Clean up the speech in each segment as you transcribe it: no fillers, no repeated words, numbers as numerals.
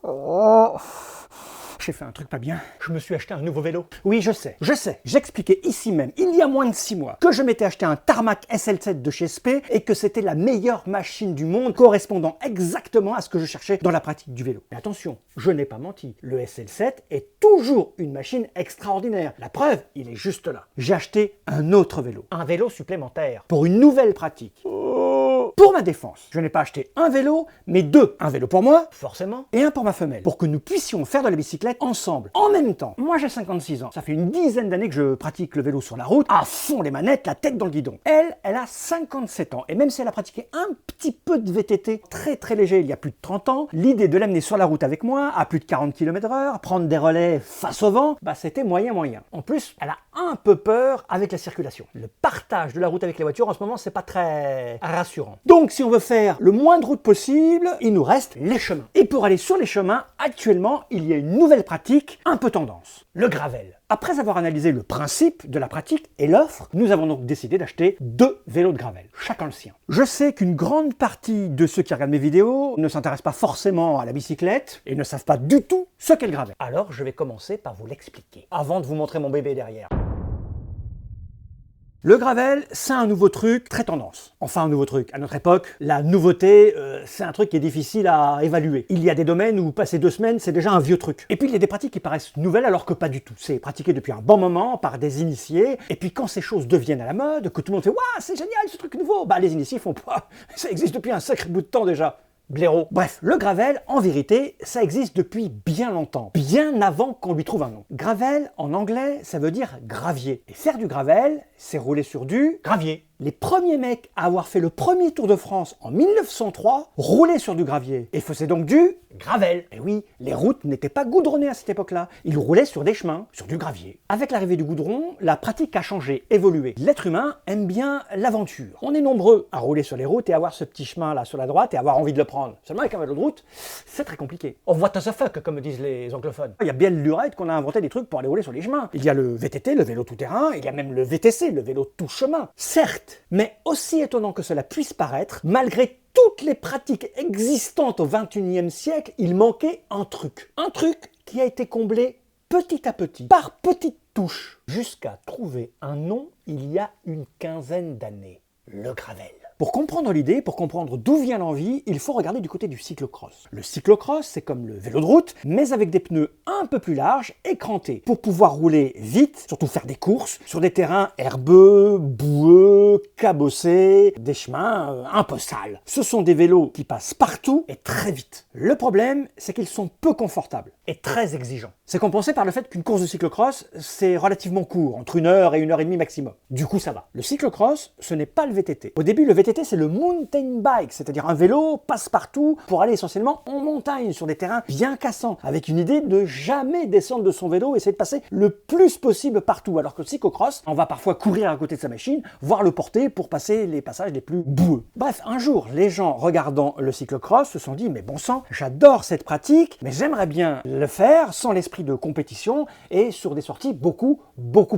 Oh, j'ai fait un truc pas bien. Je me suis acheté un nouveau vélo. Oui, je sais. J'expliquais ici même, il y a moins de 6 mois, que je m'étais acheté un Tarmac SL7 de chez SP et que c'était la meilleure machine du monde, correspondant exactement à ce que je cherchais dans la pratique du vélo. Mais attention, je n'ai pas menti. Le SL7 est toujours une machine extraordinaire. La preuve, il est juste là. J'ai acheté un autre vélo. Un vélo supplémentaire. Pour une nouvelle pratique. Pour ma défense, je n'ai pas acheté un vélo, mais deux. Un vélo pour moi, forcément, et un pour ma femelle, pour que nous puissions faire de la bicyclette ensemble, en même temps. Moi j'ai 56 ans, ça fait une dizaine d'années que je pratique le vélo sur la route, à fond les manettes, la tête dans le guidon. Elle a 57 ans, et même si elle a pratiqué un petit peu de VTT, très léger il y a plus de 30 ans, l'idée de l'amener sur la route avec moi, à plus de 40 km/h, prendre des relais face au vent, bah c'était moyen. En plus, elle a un peu peur avec la circulation. Le partage de la route avec les voitures en ce moment, c'est pas très rassurant. Donc si on veut faire le moins de route possible, il nous reste les chemins. Et pour aller sur les chemins, actuellement, il y a une nouvelle pratique un peu tendance, le gravel. Après avoir analysé le principe de la pratique et l'offre, nous avons donc décidé d'acheter 2 vélos de gravel, chacun le sien. Je sais qu'une grande partie de ceux qui regardent mes vidéos ne s'intéressent pas forcément à la bicyclette et ne savent pas du tout ce qu'est le gravel. Alors je vais commencer par vous l'expliquer, avant de vous montrer mon bébé derrière. Le gravel, c'est un nouveau truc très tendance. Enfin, un nouveau truc. À notre époque, la nouveauté, c'est un truc qui est difficile à évaluer. Il y a des domaines où passer 2 semaines, c'est déjà un vieux truc. Et puis, il y a des pratiques qui paraissent nouvelles alors que pas du tout. C'est pratiqué depuis un bon moment par des initiés. Et puis, quand ces choses deviennent à la mode, que tout le monde fait « Waouh, c'est génial ce truc nouveau !» Bah, les initiés font pas. Ça existe depuis un sacré bout de temps déjà. Blaireau. Bref, le gravel, en vérité, ça existe depuis bien longtemps, bien avant qu'on lui trouve un nom. Gravel, en anglais, ça veut dire gravier. Et faire du gravel, c'est rouler sur du gravier. Les premiers mecs à avoir fait le premier Tour de France en 1903 roulaient sur du gravier et faisaient donc du gravel. Et oui, les routes n'étaient pas goudronnées à cette époque-là. Ils roulaient sur des chemins, sur du gravier. Avec l'arrivée du goudron, la pratique a changé, évolué. L'être humain aime bien l'aventure. On est nombreux à rouler sur les routes et avoir ce petit chemin là sur la droite et avoir envie de le prendre. Seulement avec un vélo de route, c'est très compliqué. Oh, what the fuck, comme disent les anglophones. Il y a bien le lurette qu'on a inventé des trucs pour aller rouler sur les chemins. Il y a le VTT, le vélo tout-terrain, il y a même le VTC, le vélo tout-chemin. Certes, mais aussi étonnant que cela puisse paraître, malgré toutes les pratiques existantes au XXIe siècle, il manquait un truc. Un truc qui a été comblé petit à petit, par petites touches, jusqu'à trouver un nom il y a une quinzaine d'années. Le gravel. Pour comprendre l'idée, pour comprendre d'où vient l'envie, il faut regarder du côté du cyclocross. Le cyclocross, c'est comme le vélo de route, mais avec des pneus un peu plus larges et crantés, pour pouvoir rouler vite, surtout faire des courses, sur des terrains herbeux, boueux, cabossés, des chemins un peu sales. Ce sont des vélos qui passent partout et très vite. Le problème, c'est qu'ils sont peu confortables et très exigeants. C'est compensé par le fait qu'une course de cyclocross, c'est relativement court, entre 1 heure et 1 heure et demie maximum. Du coup, ça va. Le cyclocross, ce n'est pas le VTT. Au début, le VTT, c'est le mountain bike, c'est-à-dire un vélo passe-partout pour aller essentiellement en montagne, sur des terrains bien cassants, avec une idée de jamais descendre de son vélo et essayer de passer le plus possible partout. Alors que le cyclocross, on va parfois courir à côté de sa machine, voire le porter pour passer les passages les plus boueux. Bref, un jour, les gens regardant le cyclocross se sont dit « Mais bon sang, j'adore cette pratique, mais j'aimerais bien le faire sans l'esprit de compétition et sur des sorties beaucoup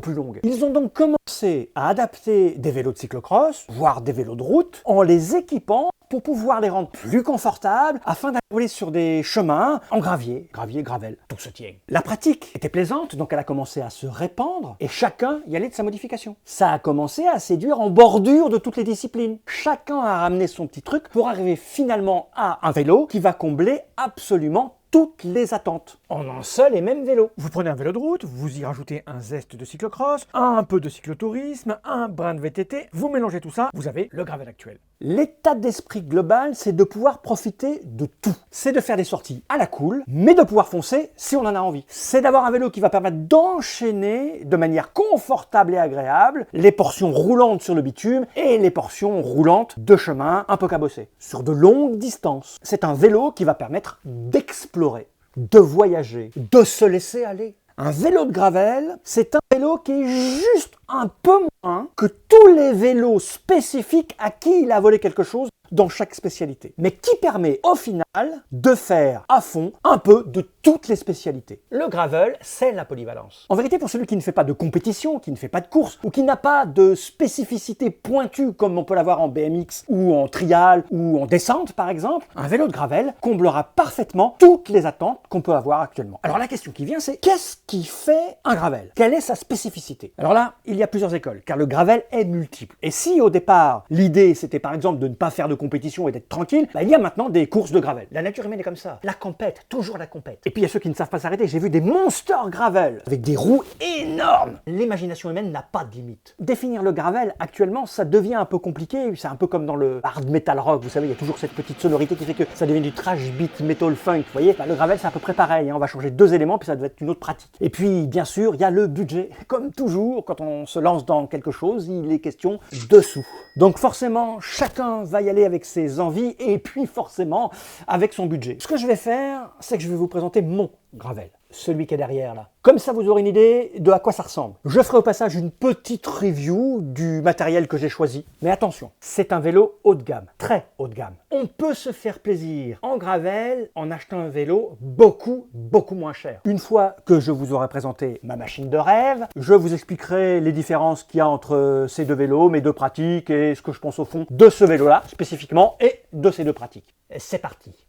plus longues. » Ils ont donc commencé à adapter des vélos de cyclocross, voire des vélos de route, en les équipant pour pouvoir les rendre plus confortables afin d'aller rouler sur des chemins en gravier, gravel, tout se tient. La pratique était plaisante, donc elle a commencé à se répandre et chacun y allait de sa modification. Ça a commencé à séduire en bordure de toutes les disciplines. Chacun a ramené son petit truc pour arriver finalement à un vélo qui va combler absolument toutes les attentes, en un seul et même vélo. Vous prenez un vélo de route, vous y rajoutez un zeste de cyclocross, un peu de cyclotourisme, un brin de VTT, vous mélangez tout ça, vous avez le gravel actuel. L'état d'esprit global, c'est de pouvoir profiter de tout. C'est de faire des sorties à la cool, mais de pouvoir foncer si on en a envie. C'est d'avoir un vélo qui va permettre d'enchaîner de manière confortable et agréable les portions roulantes sur le bitume et les portions roulantes de chemin un peu cabossés, sur de longues distances. C'est un vélo qui va permettre d'explorer, de voyager, de se laisser aller. Un vélo de gravel, c'est un vélo qui est juste un peu moins que tous les vélos spécifiques à qui il a volé quelque chose dans chaque spécialité, mais qui permet au final de faire à fond un peu de toutes les spécialités. Le gravel, c'est la polyvalence. En vérité, pour celui qui ne fait pas de compétition, qui ne fait pas de course, ou qui n'a pas de spécificité pointue comme on peut l'avoir en BMX ou en trial ou en descente par exemple, un vélo de gravel comblera parfaitement toutes les attentes qu'on peut avoir actuellement. Alors la question qui vient, c'est qu'est-ce qui fait un gravel? Quelle est sa spécificité? Alors là, il y a plusieurs écoles, car le gravel est multiple. Et si au départ, l'idée c'était par exemple de ne pas faire de compétition et d'être tranquille, il y a maintenant des courses de gravel. La nature humaine est comme ça. La compète, toujours la compète. Et puis il y a ceux qui ne savent pas s'arrêter. J'ai vu des monster gravel avec des roues énormes. L'imagination humaine n'a pas de limite. Définir le gravel, actuellement, ça devient un peu compliqué. C'est un peu comme dans le hard metal rock. Vous savez, il y a toujours cette petite sonorité qui fait que ça devient du trash beat metal funk. Vous voyez, le gravel, c'est à peu près pareil. On va changer 2 éléments, puis ça doit être une autre pratique. Et puis, bien sûr, il y a le budget. Comme toujours, quand on se lance dans quelque chose, il est question de sous. Donc forcément, chacun va y aller avec ses envies et puis forcément avec son budget. Ce que je vais faire, c'est que je vais vous présenter mon gravel, celui qui est derrière là. Comme ça, vous aurez une idée de à quoi ça ressemble. Je ferai au passage une petite review du matériel que j'ai choisi. Mais attention, c'est un vélo haut de gamme, très haut de gamme. On peut se faire plaisir en gravel en achetant un vélo beaucoup moins cher. Une fois que je vous aurai présenté ma machine de rêve, je vous expliquerai les différences qu'il y a entre ces deux vélos, mes deux pratiques et ce que je pense au fond de ce vélo-là spécifiquement et de ces deux pratiques. C'est parti.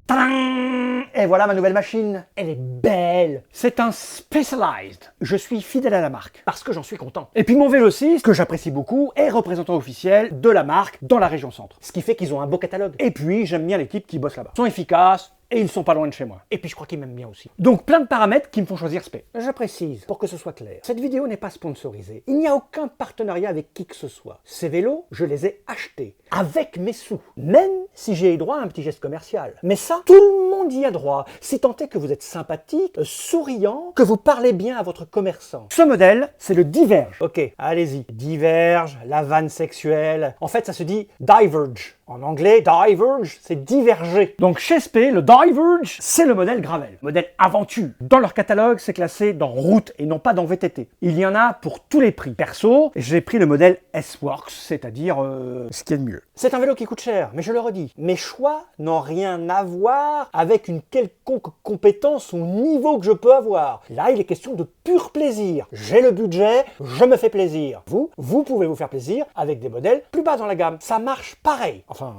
Tadam! Et voilà ma nouvelle machine, elle est belle. C'est un Specialized. Je suis fidèle à la marque, parce que j'en suis content. Et puis mon vélo 6, que j'apprécie beaucoup, est représentant officiel de la marque dans la région centre. Ce qui fait qu'ils ont un beau catalogue. Et puis j'aime bien l'équipe qui bosse là-bas. Ils sont efficaces, et ils sont pas loin de chez moi. Et puis je crois qu'ils m'aiment bien aussi. Donc plein de paramètres qui me font choisir Spé. Je précise, pour que ce soit clair, cette vidéo n'est pas sponsorisée. Il n'y a aucun partenariat avec qui que ce soit. Ces vélos, je les ai achetés avec mes sous. Même si j'ai eu droit à un petit geste commercial. Mais ça, tout le monde y a droit. Si tant est que vous êtes sympathique, souriant, que vous parlez bien à votre commerçant. Ce modèle, c'est le Diverge. Ok, allez-y. Diverge, la vanne sexuelle. En fait, ça se dit Diverge. En anglais, diverge, c'est diverger. Donc chez Spé, le diverge, c'est le modèle gravel, modèle aventure. Dans leur catalogue, c'est classé dans route et non pas dans VTT. Il y en a pour tous les prix. Perso, j'ai pris le modèle S-Works, c'est-à-dire ce qui est de mieux. C'est un vélo qui coûte cher, mais je le redis, mes choix n'ont rien à voir avec une quelconque compétence ou niveau que je peux avoir. Là, il est question de pur plaisir. J'ai le budget, je me fais plaisir. Vous pouvez vous faire plaisir avec des modèles plus bas dans la gamme. Ça marche pareil. Enfin,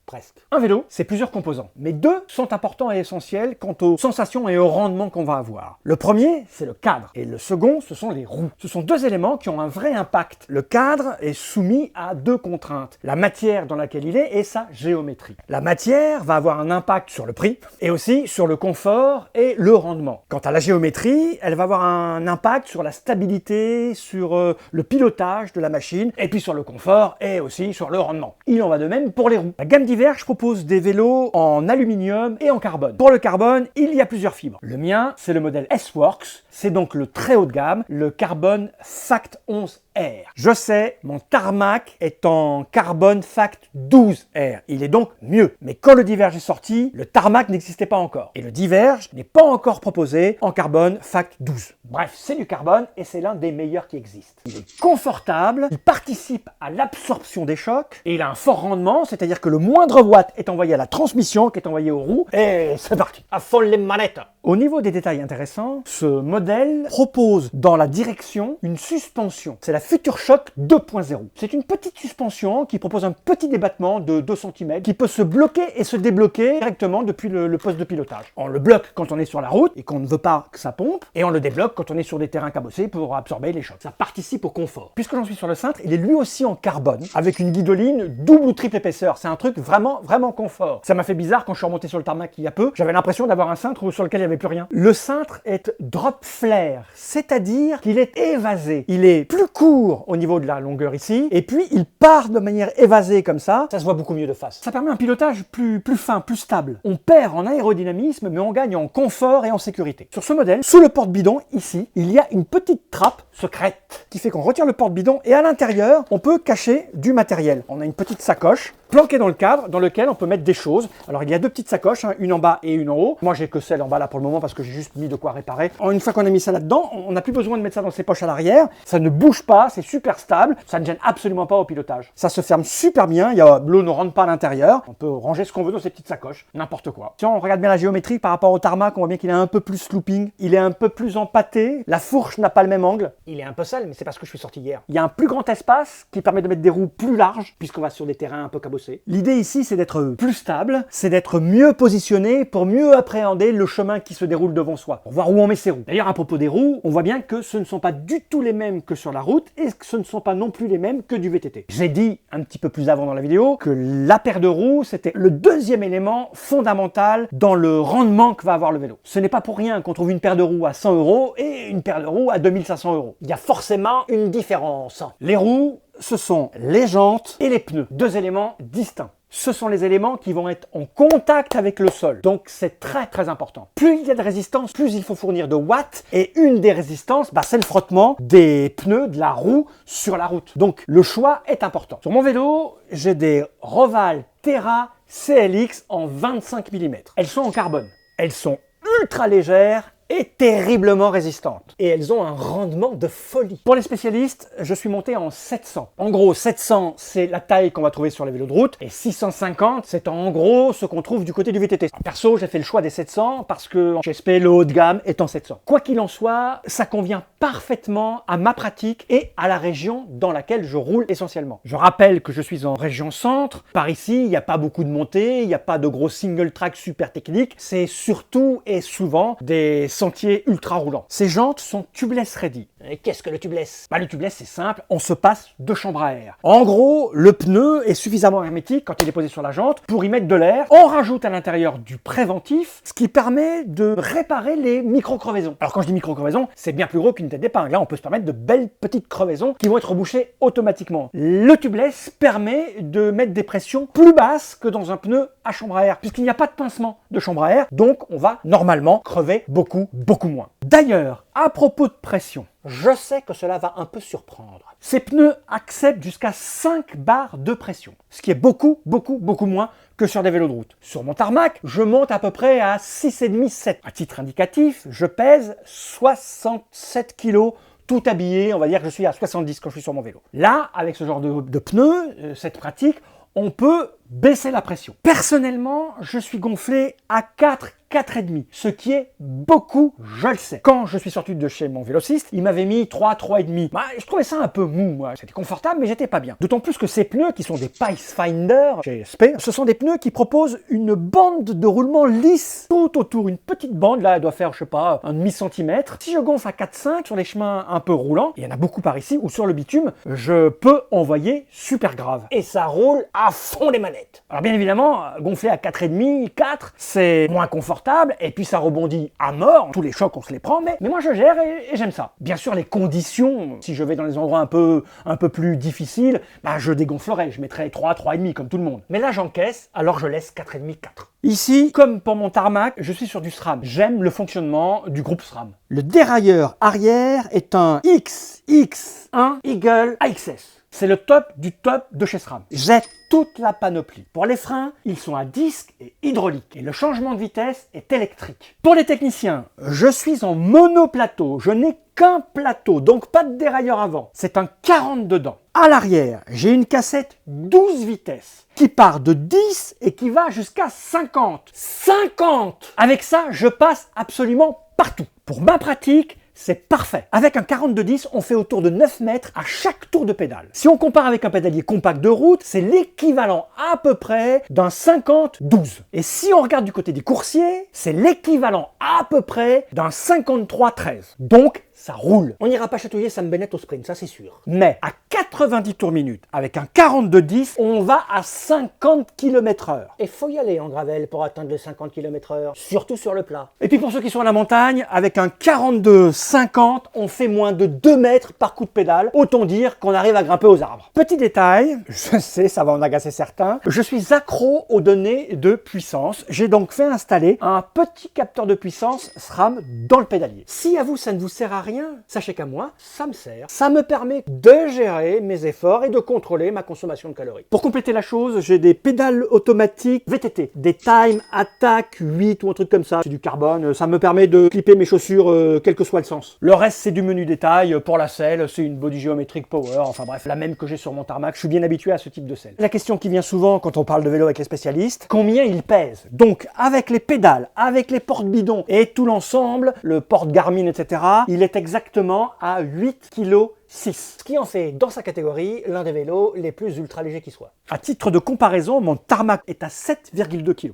presque. Un vélo, c'est plusieurs composants, mais deux sont importants et essentiels quant aux sensations et au rendement qu'on va avoir. Le premier, c'est le cadre, et le second, ce sont les roues. Ce sont deux éléments qui ont un vrai impact. Le cadre est soumis à deux contraintes, la matière dans laquelle il est et sa géométrie. La matière va avoir un impact sur le prix, et aussi sur le confort et le rendement. Quant à la géométrie, elle va avoir un impact sur la stabilité, sur le pilotage de la machine, et puis sur le confort et aussi sur le rendement. Il en va de même pour les roues. La gamme Diverge propose des vélos en aluminium et en carbone. Pour le carbone, il y a plusieurs fibres. Le mien, c'est le modèle S-Works, c'est donc le très haut de gamme, le carbone Fact 11R. Je sais, mon tarmac est en carbone Fact 12R. Il est donc mieux. Mais quand le Diverge est sorti, le tarmac n'existait pas encore. Et le Diverge n'est pas encore proposé en carbone Fact 12. Bref, c'est du carbone et c'est l'un des meilleurs qui existent. Il est confortable, il participe à l'absorption des chocs et il a un fort rendement, c'est-à-dire que le moindre watt est envoyé à la transmission, qui est envoyé aux roues, et c'est parti. À fond les manettes. Au niveau des détails intéressants, ce modèle propose dans la direction une suspension. C'est la FutureShock 2.0. C'est une petite suspension qui propose un petit débattement de 2 cm qui peut se bloquer et se débloquer directement depuis le poste de pilotage. On le bloque quand on est sur la route et qu'on ne veut pas que ça pompe, et on le débloque quand on est sur des terrains cabossés pour absorber les chocs. Ça participe au confort. Puisque j'en suis sur le cintre, il est lui aussi en carbone, avec une guidoline double ou triple épaisseur. C'est un truc vraiment confort. Ça m'a fait bizarre quand je suis remonté sur le tarmac il y a peu. J'avais l'impression d'avoir un cintre sur lequel il n'y avait plus rien. Le cintre est drop flare, c'est-à-dire qu'il est évasé. Il est plus court au niveau de la longueur ici, et puis il part de manière évasée comme ça. Ça se voit beaucoup mieux de face. Ça permet un pilotage plus fin, plus stable. On perd en aérodynamisme, mais on gagne en confort et en sécurité. Sur ce modèle, sous le porte-bidon, ici, il y a une petite trappe secrète qui fait qu'on retire le porte-bidon et à l'intérieur, on peut cacher du matériel. On a une petite sacoche planqué dans le cadre, dans lequel on peut mettre des choses. Alors il y a deux petites sacoches, hein, une en bas et une en haut. Moi j'ai que celle en bas là pour le moment parce que j'ai juste mis de quoi réparer. Une fois qu'on a mis ça là-dedans, on n'a plus besoin de mettre ça dans ses poches à l'arrière. Ça ne bouge pas, c'est super stable, ça ne gêne absolument pas au pilotage. Ça se ferme super bien, l'eau ne rentre pas à l'intérieur. On peut ranger ce qu'on veut dans ces petites sacoches, n'importe quoi. Si on regarde bien la géométrie par rapport au tarmac, on voit bien qu'il est un peu plus looping, il est un peu plus empâté, la fourche n'a pas le même angle. Il est un peu sale, mais c'est parce que je suis sorti hier. Il y a un plus grand espace qui permet de mettre des roues plus larges, puisqu'on va sur des terrains un peu cabossés. L'idée ici, c'est d'être plus stable, c'est d'être mieux positionné pour mieux appréhender le chemin qui se déroule devant soi, pour voir où on met ses roues. D'ailleurs, à propos des roues, on voit bien que ce ne sont pas du tout les mêmes que sur la route et que ce ne sont pas non plus les mêmes que du VTT. J'ai dit un petit peu plus avant dans la vidéo que la paire de roues, c'était le deuxième élément fondamental dans le rendement que va avoir le vélo. Ce n'est pas pour rien qu'on trouve une paire de roues à 100 € et une paire de roues à 2500 €. Il y a forcément une différence. Les roues, ce sont les jantes et les pneus, deux éléments distincts. Ce sont les éléments qui vont être en contact avec le sol. Donc c'est très très important. Plus il y a de résistance, plus il faut fournir de watts. Et une des résistances, c'est le frottement des pneus de la roue sur la route. Donc le choix est important. Sur mon vélo, j'ai des Roval Terra CLX en 25 mm. Elles sont en carbone. Elles sont ultra légères et terriblement résistantes. Et elles ont un rendement de folie. Pour les spécialistes, je suis monté en 700. En gros, 700, c'est la taille qu'on va trouver sur les vélos de route. Et 650, c'est en gros ce qu'on trouve du côté du VTT. En perso, j'ai fait le choix des 700 parce que chez SP, le haut de gamme est en 700. Quoi qu'il en soit, ça convient parfaitement à ma pratique et à la région dans laquelle je roule essentiellement. Je rappelle que je suis en région centre. Par ici, il n'y a pas beaucoup de montées, il n'y a pas de gros single track super techniques. C'est surtout et souvent des sentiers ultra roulants. Ces jantes sont tubeless ready. Et qu'est-ce que le tubeless? Le tubeless, c'est simple, on se passe de chambre à air. En gros, le pneu est suffisamment hermétique quand il est posé sur la jante pour y mettre de l'air. On rajoute à l'intérieur du préventif, ce qui permet de réparer les micro-crevaisons. Alors quand je dis micro-crevaisons, c'est bien plus gros qu'une tête d'épingle. Là, on peut se permettre de belles petites crevaisons qui vont être rebouchées automatiquement. Le tubeless permet de mettre des pressions plus basses que dans un pneu à chambre à air, puisqu'il n'y a pas de pincement de chambre à air, donc on va normalement crever beaucoup moins. D'ailleurs, à propos de pression, je sais que cela va un peu surprendre. Ces pneus acceptent jusqu'à 5 bars de pression, ce qui est beaucoup moins que sur des vélos de route. Sur mon tarmac, je monte à peu près à 6,5-7. À titre indicatif, je pèse 67 kg tout habillé, on va dire que je suis à 70 quand je suis sur mon vélo. Là, avec ce genre de pneus, cette pratique, on peut baisser la pression. Personnellement, je suis gonflé à 4,5, ce qui est beaucoup, je le sais. Quand je suis sorti de chez mon vélociste, il m'avait mis 3,5. Je trouvais ça un peu mou, moi. C'était confortable, mais j'étais pas bien. D'autant plus que ces pneus, qui sont des Pacefinder chez SP, ce sont des pneus qui proposent une bande de roulement lisse tout autour. Une petite bande, là, elle doit faire, je sais pas, un demi-centimètre. Si je gonfle à 4,5 sur les chemins un peu roulants, il y en a beaucoup par ici, ou sur le bitume, je peux envoyer super grave. Et ça roule à fond les manettes. Alors bien évidemment, gonfler à 4,5, 4, c'est moins confortable, et puis ça rebondit à mort, tous les chocs on se les prend, mais moi je gère et j'aime ça. Bien sûr les conditions, si je vais dans les endroits un peu plus difficiles, je dégonflerai, je mettrai 3,5 comme tout le monde. Mais là j'encaisse, alors je laisse 4,5, 4. Ici, comme pour mon tarmac, je suis sur du SRAM. J'aime le fonctionnement du groupe SRAM. Le dérailleur arrière est un XX1 Eagle AXS. C'est le top du top de chez SRAM. J'ai toute la panoplie. Pour les freins, ils sont à disque et hydraulique. Et le changement de vitesse est électrique. Pour les techniciens, je suis en monoplateau. Je n'ai qu'un plateau, donc pas de dérailleur avant. C'est un 40 dedans. À l'arrière, j'ai une cassette 12 vitesses qui part de 10 et qui va jusqu'à 50. 50! Avec ça, je passe absolument partout. Pour ma pratique, c'est parfait. Avec un 42-10, on fait autour de 9 mètres à chaque tour de pédale. Si on compare avec un pédalier compact de route, c'est l'équivalent à peu près d'un 50-12. Et si on regarde du côté des coursiers, c'est l'équivalent à peu près d'un 53-13. Donc, ça roule. On n'ira pas chatouiller Sam Bennett au sprint, ça c'est sûr. Mais à 90 tours minute, avec un 42-10, on va à 50 km/h. Et faut y aller en gravel pour atteindre les 50 km/h, surtout sur le plat. Et puis pour ceux qui sont à la montagne, avec un 42-50, on fait moins de 2 mètres par coup de pédale. Autant dire qu'on arrive à grimper aux arbres. Petit détail, je sais, ça va en agacer certains, je suis accro aux données de puissance. J'ai donc fait installer un petit capteur de puissance SRAM dans le pédalier. Si à vous ça ne vous sert à rien. Sachez qu'à moi, ça me sert. Ça me permet de gérer mes efforts et de contrôler ma consommation de calories. Pour compléter la chose, j'ai des pédales automatiques VTT, des Time Attack 8 ou un truc comme ça. C'est du carbone, ça me permet de clipper mes chaussures quel que soit le sens. Le reste, c'est du menu détail. Pour la selle, c'est une body géométrique power, enfin bref, la même que j'ai sur mon tarmac. Je suis bien habitué à ce type de selle. La question qui vient souvent quand on parle de vélo avec les spécialistes, combien il pèse? Donc, avec les pédales, avec les porte-bidons et tout l'ensemble, le porte Garmin, etc., il est exactement à 8,6 kg. Ce qui en fait, dans sa catégorie, l'un des vélos les plus ultra légers qui soit. À titre de comparaison, mon tarmac est à 7,2 kg.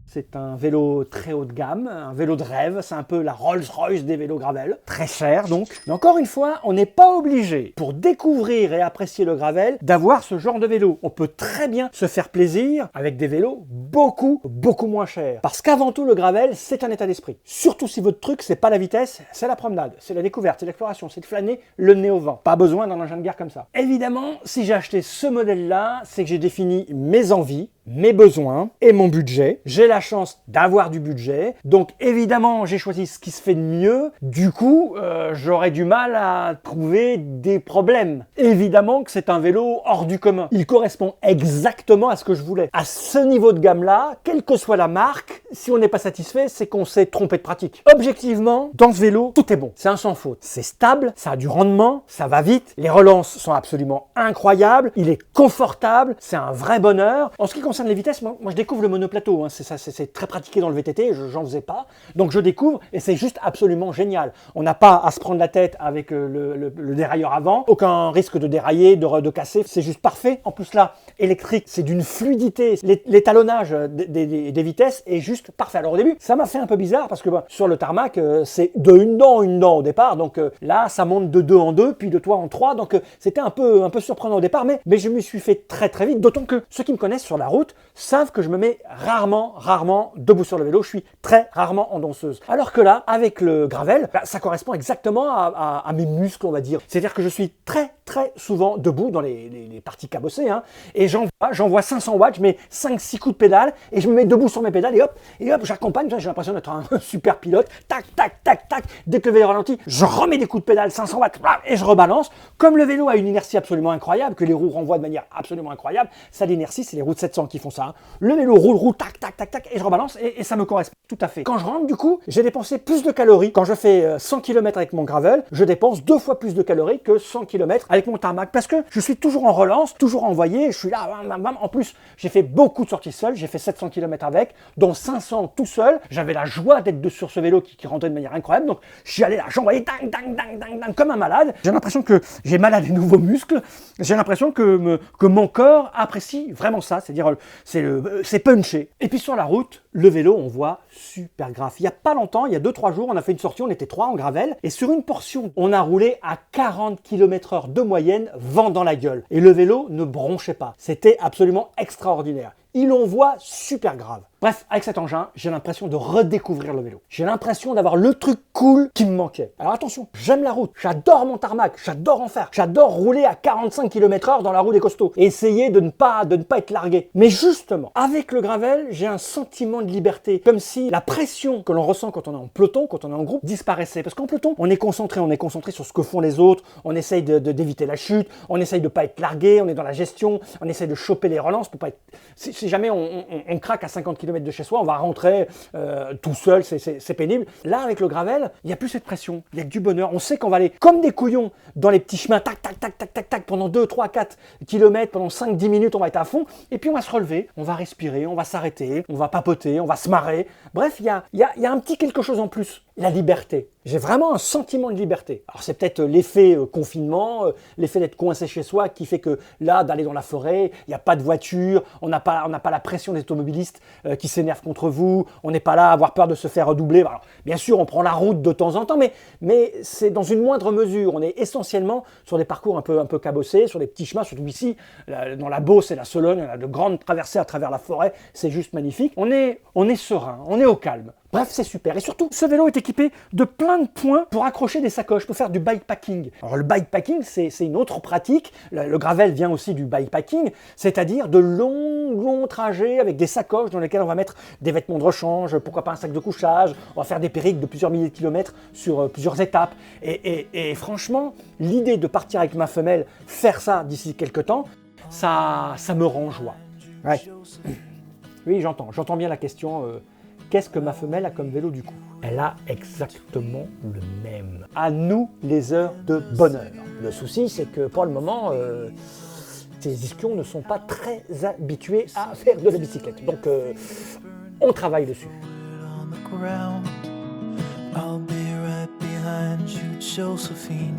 C'est un vélo très haut de gamme, un vélo de rêve, c'est un peu la Rolls-Royce des vélos gravel. Très cher donc. Mais encore une fois, on n'est pas obligé, pour découvrir et apprécier le gravel, d'avoir ce genre de vélo. On peut très bien se faire plaisir avec des vélos beaucoup moins chers. Parce qu'avant tout, le gravel, c'est un état d'esprit. Surtout si votre truc, c'est pas la vitesse, c'est la promenade, c'est la découverte, c'est l'exploration, c'est de flâner le nez au vent. Pas besoin d'un engin de guerre comme ça. Évidemment, si j'ai acheté ce modèle-là, c'est que j'ai défini mes envies, mes besoins et mon budget. J'ai la chance d'avoir du budget, donc évidemment j'ai choisi ce qui se fait de mieux. Du coup, j'aurais du mal à trouver des problèmes. Évidemment que c'est un vélo hors du commun. Il correspond exactement à ce que je voulais. À ce niveau de gamme-là, quelle que soit la marque, si on n'est pas satisfait, c'est qu'on s'est trompé de pratique. Objectivement, dans ce vélo, tout est bon. C'est un sans faute. C'est stable, ça a du rendement, ça va vite, les relances sont absolument incroyables, il est confortable, c'est un vrai bonheur. En ce qui concerne les vitesses, moi je découvre le monoplateau, hein. C'est très pratiqué dans le VTT, j'en faisais pas, donc je découvre et c'est juste absolument génial. On n'a pas à se prendre la tête avec le dérailleur avant, aucun risque de dérailler, de casser, c'est juste parfait. En plus là, électrique, c'est d'une fluidité, l'étalonnage des vitesses est juste parfait. Alors au début, ça m'a fait un peu bizarre parce que sur le tarmac, c'est de une dent au départ, donc là ça monte de 2 en 2, puis de 3 en 3, donc c'était un peu surprenant au départ, mais je me suis fait très vite, d'autant que ceux qui me connaissent sur la route savent que je me mets rarement debout sur le vélo, je suis très rarement en danseuse. Alors que là, avec le gravel, ça correspond exactement à mes muscles, on va dire. C'est-à-dire que je suis très souvent debout dans les parties cabossées, hein, et j'envoie 500 watts, je mets 5-6 coups de pédale, et je me mets debout sur mes pédales, et hop, j'accompagne, j'ai l'impression d'être un super pilote, tac, dès que le vélo ralentit, je remets des coups de pédale, 500 watts, et je rebalance. Comme le vélo a une inertie absolument incroyable, que les roues renvoient de manière absolument incroyable, ça l'inertie, c'est les roues de 700 qui font ça, hein. Le vélo roule, tac, et je rebalance, et ça me correspond tout à fait. Quand je rentre, du coup, j'ai dépensé plus de calories. Quand je fais 100 km avec mon gravel, je dépense 2 fois plus de calories que 100 km avec mon tarmac, parce que je suis toujours en relance, toujours envoyé, je suis là, en plus, j'ai fait beaucoup de sorties seul, j'ai fait 700 km avec, dont 500 tout seul. J'avais la joie d'être sur ce vélo qui rentrait de manière incroyable, donc je suis allé là, j'envoyais dang, comme un malade. J'ai l'impression que j'ai mal à des nouveaux muscles, j'ai l'impression que mon corps apprécie vraiment ça, c'est-à-dire c'est punché. Et puis sur la route, le vélo, on voit super grave. Il n'y a pas longtemps, il y a 2-3 jours, on a fait une sortie, on était 3 en gravel, et sur une portion, on a roulé à 40 km/h de moyenne, vent dans la gueule. Et le vélo ne bronchait pas. C'était absolument extraordinaire. Il en voit super grave. Bref, avec cet engin, j'ai l'impression de redécouvrir le vélo. J'ai l'impression d'avoir le truc cool qui me manquait. Alors attention, j'aime la route, j'adore mon tarmac, j'adore en faire, j'adore rouler à 45 km/h dans la roue des costauds et essayer de ne pas être largué. Mais justement, avec le gravel, j'ai un sentiment de liberté, comme si la pression que l'on ressent quand on est en peloton, quand on est en groupe, disparaissait. Parce qu'en peloton, on est concentré sur ce que font les autres, on essaye d'éviter la chute, on essaye de ne pas être largué, on est dans la gestion, on essaye de choper les relances pour pas être... Si jamais on craque à 50 km de chez soi, on va rentrer tout seul, c'est pénible. Là, avec le gravel, il n'y a plus cette pression, il y a que du bonheur. On sait qu'on va aller comme des couillons dans les petits chemins, tac, pendant 2, 3, 4 km, pendant 5-10 minutes, on va être à fond, et puis on va se relever, on va respirer, on va s'arrêter, on va papoter, on va se marrer. Bref, il y a un petit quelque chose en plus, la liberté. J'ai vraiment un sentiment de liberté. Alors c'est peut-être l'effet confinement, l'effet d'être coincé chez soi qui fait que là, d'aller dans la forêt, il n'y a pas de voiture, on n'a pas la pression des automobilistes qui s'énervent contre vous, on n'est pas là à avoir peur de se faire redoubler. Alors, bien sûr, on prend la route de temps en temps, mais c'est dans une moindre mesure. On est essentiellement sur des parcours un peu cabossés, sur des petits chemins, surtout ici, dans la Beauce et la Sologne, on a de grandes traversées à travers la forêt, c'est juste magnifique. On est serein, on est au calme. Bref, c'est super. Et surtout, ce vélo est équipé de plein de points pour accrocher des sacoches, pour faire du bikepacking. Alors le bikepacking, c'est une autre pratique. Le gravel vient aussi du bikepacking, c'est-à-dire de longs trajets avec des sacoches dans lesquelles on va mettre des vêtements de rechange, pourquoi pas un sac de couchage, on va faire des périples de plusieurs milliers de kilomètres sur plusieurs étapes. Et franchement, l'idée de partir avec ma femelle, faire ça d'ici quelques temps, ça me rend joie. Ouais. Oui, j'entends bien la question. Qu'est-ce que ma femelle a comme vélo du coup? Elle a exactement le même. À nous les heures de bonheur. Le souci, c'est que pour le moment, ces ischions ne sont pas très habitués à faire de la bicyclette. Donc, on travaille dessus. I'll be right behind you, Josephine.